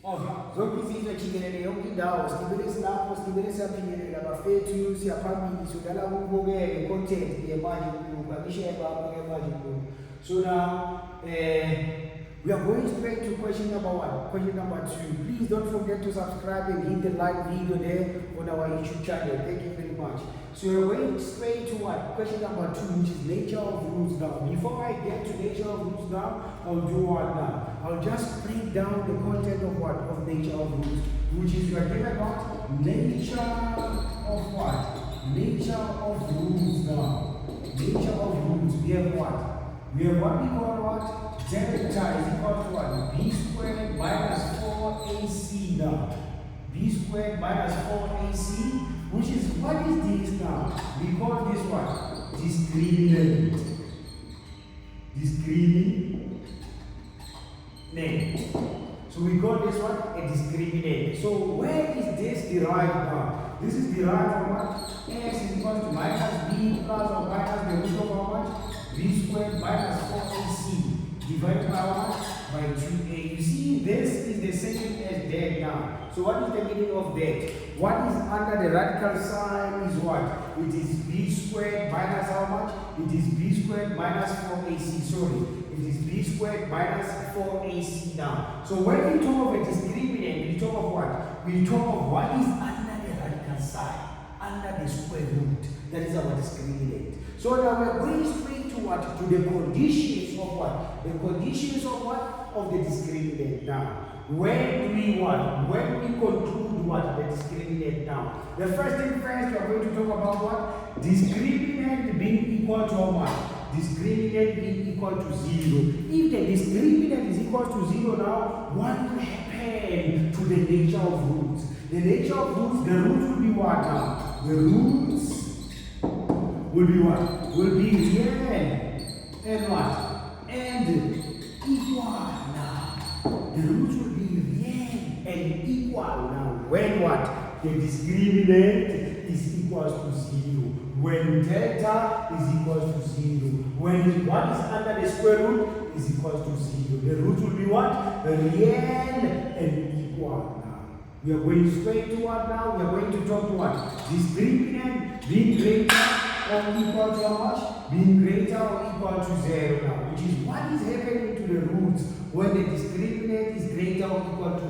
zonke izizwe jikelele yonke indawo sibelesi lapho sibelesi aphinyelela bafethu siyaphambili sodala ukubukela content yemanje kunuka isheba abukela manje kunuka. So now we are going straight to question number 1. Question number 2. Please don't forget to subscribe and hit the like video there on our YouTube channel. Thank you very much. So we are going straight to what? Question number 2, which is nature of roots now. Before I get to nature of roots now, I'll do what now? I'll just break down the content of what? Of nature of roots, which is we are given what? Nature of what? Nature of roots now. Nature of roots. We have what? We have what we call what? Delta is equal to what? B squared minus 4AC now. B squared minus 4AC, which is, what is this now? We call this what? Discriminant. Discriminant. So we call this what? A discriminant. So where is this derived now? This is derived from what? X is equal to minus B plus or minus the root of how much? B squared minus 4AC. Divided by what? By 2a. You see, this is the same as that now. So what is the meaning of that? What is under the radical sign is what? It is b squared minus how much? It is b squared minus 4ac. Sorry. It is b squared minus 4ac now. So when we talk of a discriminant, we talk of what? We talk of what is under the radical sign, under the square root. That is our discriminant. So now we are going straight to what? To the conditions of what? The conditions of what? Of the discriminant now. When do we what? When we conclude what? The discriminant now. The first thing first, we are going to talk about what? Discriminant being equal to how much? Discriminant being equal to 0. If the discriminant is equal to 0 now, what will happen to the nature of roots? The nature of roots, the roots will be what now? The roots will be what? Will be real and what? And equal now. The roots will be real and equal now. When what? The discriminant is equal to 0. When delta is equal to 0. When what is under the square root is equal to 0. The root will be what? Real and equal now. We are going straight to what now? We are going to talk to what? Discriminant being greater or equal to how much? Being greater or equal to 0 now. Which is what is happening to the roots when the discriminant is greater or equal to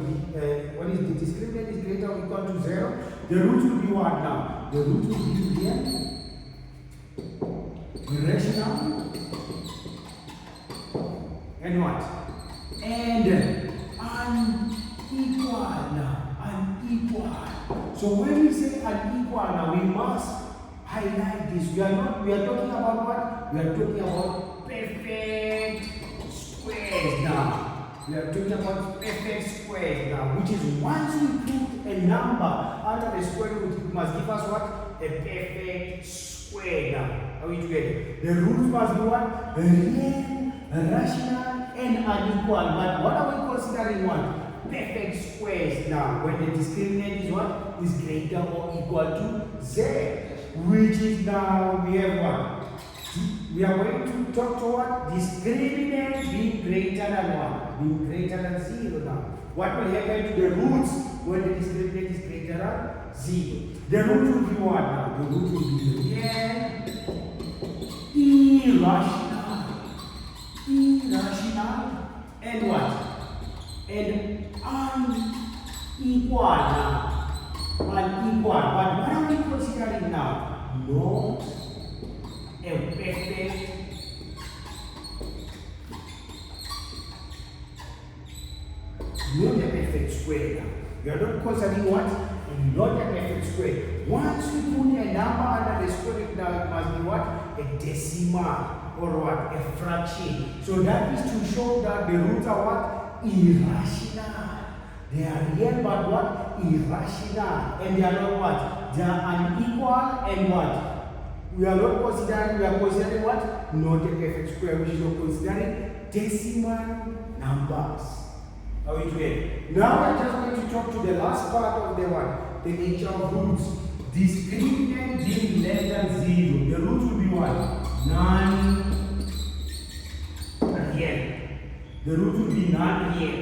when is the discriminant is greater or equal to 0? The roots will be what now? The roots will be real, rational, and what? And unequal now. Unequal. So when we say unequal now, we must highlight this. We are talking about what? We are talking about perfect squares now. We are talking about perfect squares now, which is once we put a number under the square root, it must give us what? A perfect square now. Are we together? The roots must be what? Real, rational, and unequal. But what are we considering what? Perfect squares now. When the discriminant is what? Is greater or equal to z. Which is now, we have what? We are going to talk to what? Discriminant being greater than what? Being greater than 0 now. What will happen to the roots when the discriminant is greater than 0? The root will be what now? The root will be irrational, and what? And unequal now. Unequal. But what are we considering now? Not a perfect square now. We are not considering what? Not a perfect square. Once we put a number under the square root now, it must be what? A decimal or what? A fraction. So that is to show that the roots are what? Irrational. They are real but what? Irrational. And they are not what? They are unequal and what? We are considering what? Not a perfect square, which is considering decimal numbers. Are we together? Now I'm just going to talk to the last part of the what? The nature of roots. Discriminant being less than 0. The roots will be what? Non-real. The root will be non-real.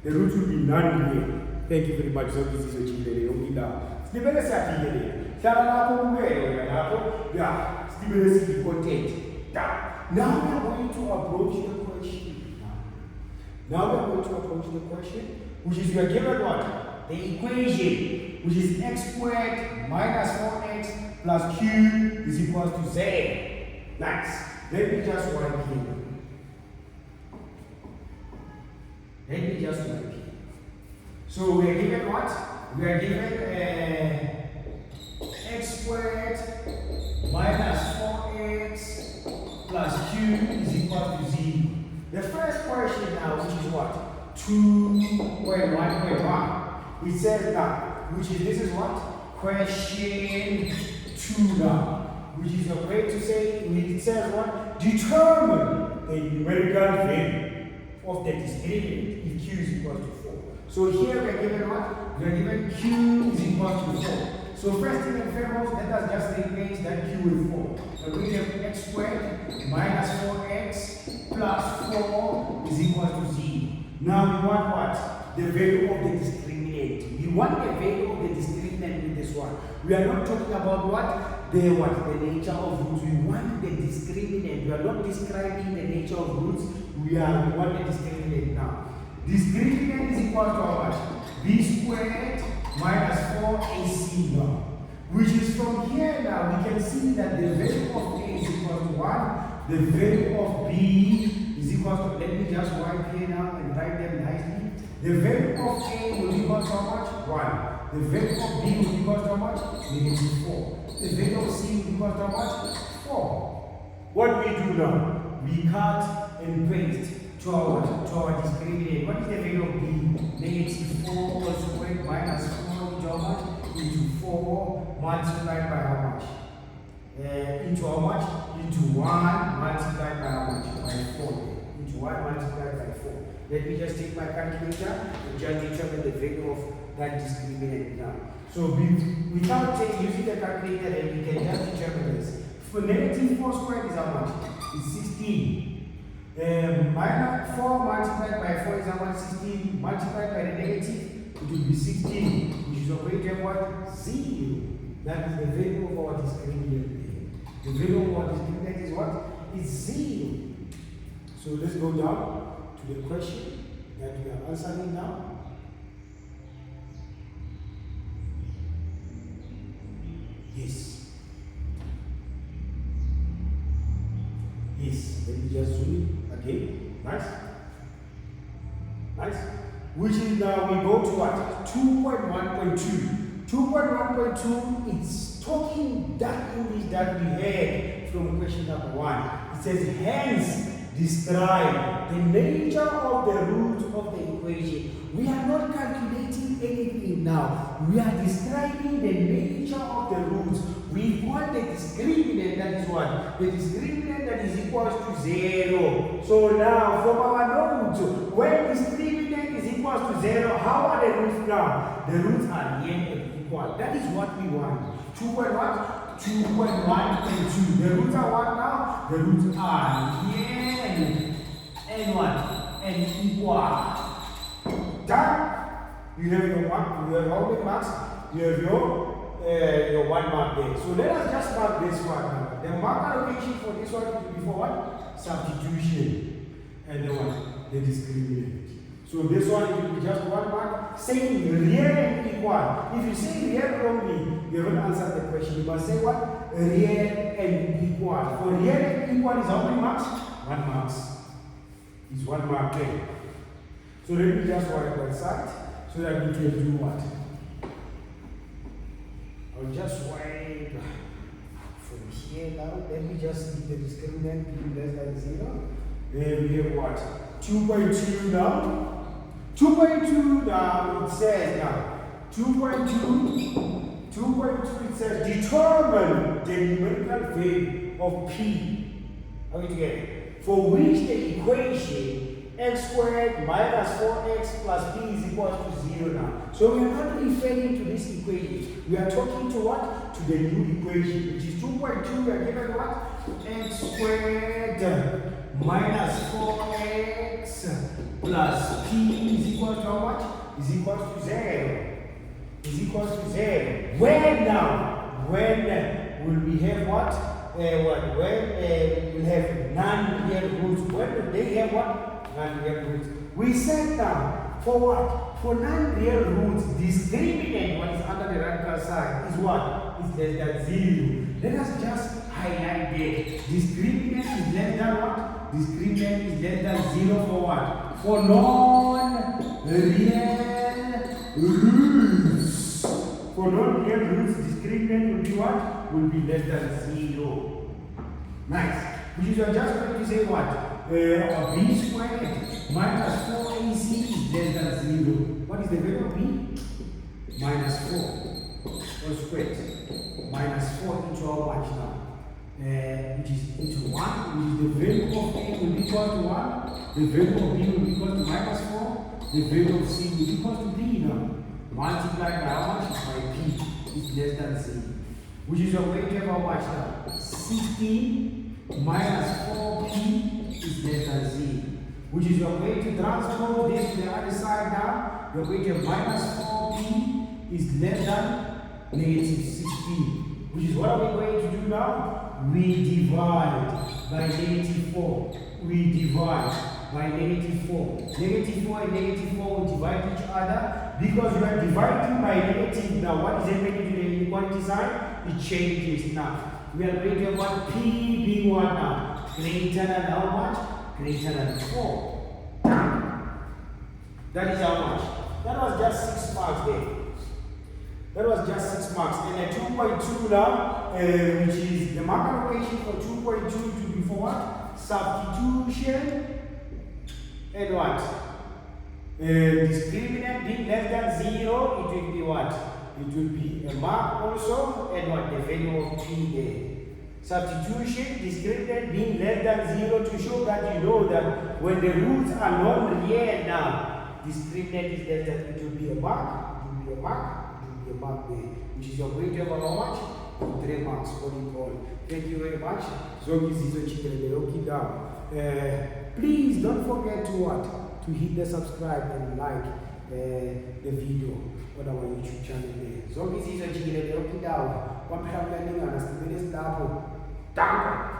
The root will be non-real. Thank you very much. So this is what you did. You now. Stibele sakile. Shala lapo umwe lapo. Yeah. Stibele is content. Now we are going to approach the question. Now we are going to approach the question, which is we are given what? The equation, which is x squared minus 4x plus q is equal to z. Nice. Let me just write here. Let me just write here. So we are given what? We are given x squared minus 4x plus q is equal to 0. The first question now, which is what? 2.1.1. It says now, which is, this is what? Question 2 now, which is a way to say, it says what? Determine the numerical value of the discriminant if q is equal to 4. So here we are given what? We are given q is equal to 4. So first thing and foremost, let us just replace that q with 4. So we have x squared minus 4x plus 4 is equal to 0. Now we want what? The value of the discriminant. We want the value of the discriminant with this one. We are not talking about what? The nature of roots. We want the discriminant. We are not describing the nature of roots. We want the discriminant now. Discriminant is equal to how much? B squared minus 4ac now. Which is from here now, we can see that the value of A is equal to 1. The value of B is equal to, let me just write here now and write them nicely. The value of A will equal to how much? 1. The value of B will equal to how much? -4. The value of C will equal to how much? 4. What we do now? We cut and paste to our discriminant. What is the value of B? -4 all squared minus 4 into how much? Into 4 multiplied by how much? Into how much? Into 1 multiplied by how much? By 4. Into 1 multiplied by 4. Let me just take my calculator and just determine the value of that discriminant now. So without using the calculator, then we can just determine this. For -4 squared is how much? It's 16. Minus 4 multiplied by 4 is how much? 16 multiplied by the negative, it will be 16, which is operated what? 0. That is the value of our discriminant. The value of our discriminant is what? It's 0. So let's go down to the question that we are answering now. Yes. Yes. Let me just zoom it again. Nice. Nice. Which is now we go to what? 2.1.2. 2.1.2, it's talking that English that we had from question number 1. It says, hence, describe the nature of the root of the equation. We are not calculating anything now. We are describing the nature of the roots. We want the discriminant that is what? The discriminant that is equal to 0. So now, from our notes, when discriminant is equal to 0, how are the roots now? The roots are real and equal. That is what we want. 2.1.2. The roots are what now? The roots are real and what? And equal. Done. You have your one. You have how many marks? You have your 1 mark there. So let us just mark this one now. The mark allocation for this one will be for what? Substitution. And then what? The discriminant. So this one it will be just 1 mark. Saying real and equal. If you say real only, you haven't answered the question. You must say what? Real and equal. For real and equal is how many marks? 1 mark. Is 1 mark there. So let me just write that side so that we can do what? I'll just write from here now. Let me just leave the discriminant being less than 0. Then we have what? 2.2 now. 2.2 now it says now. 2.2 it says determine the numerical value of P. Are we together? For which the equation x squared minus 4x plus p is equal to 0 now. So we are not referring to this equation. We are talking to what? To the new equation, which is 2.2. We are given what? X squared minus 4x plus p is equal to how is equals to 0. Is equals to 0. When now? When will we have what? When we'll have non-real roots. When will they have what? Non-real roots. We said now, for what? For non-real roots, discriminant, what is under the radical sign, is what? Is less than 0. Let us just highlight that. Discriminant is less than what? Discriminant is less than 0 for what? For non-real roots. For non-real roots, discriminant will be what? Will be less than 0. Nice. Which is just going to say what? B squared minus 4AC is less than 0. What is the value of B? Minus 4 all squared. Minus 4 into how much now? Which is into 1, which is the value of A will be equal to 1. The value of B will be equal to minus 4. The value of C will be equal to B now. Multiplied by how much? By P is less than 0. Which is your way to have how much now? 16 minus 4P is less than 0. Which is your way to transpose this to the other side now. Your way to have minus 4P is less than negative 16. Which is what are we going to do now? We divide by negative 4. We divide by negative 4. Negative 4 and negative 4 will divide each other because you are dividing by negative. Now, what is happening to the inequality sign? It changes now. We are going to have what? P being what now? Greater than how much? Greater than 4. That is how much? That was just 6 marks there. That was just 6 marks. And a 2.2 now, which is the mark allocation for 2.2 to be for what? Substitution and what? Discriminant being less than 0, it will be what? It will be a mark also and what? The value of P there. Substitution, discriminant being less than 0 to show that you know that when the roots are non-real now, discriminant is less than, it will be a mark, it will be a mark, it will be a mark there, which is your weight of how much? 3 marks, all in all. Thank you very much. Zonke Ingezo chicken down. Please don't forget to what? To hit the subscribe and like the video on our YouTube channel there. Zonke Ingezo chicken down. One time landing on a stability level. Down.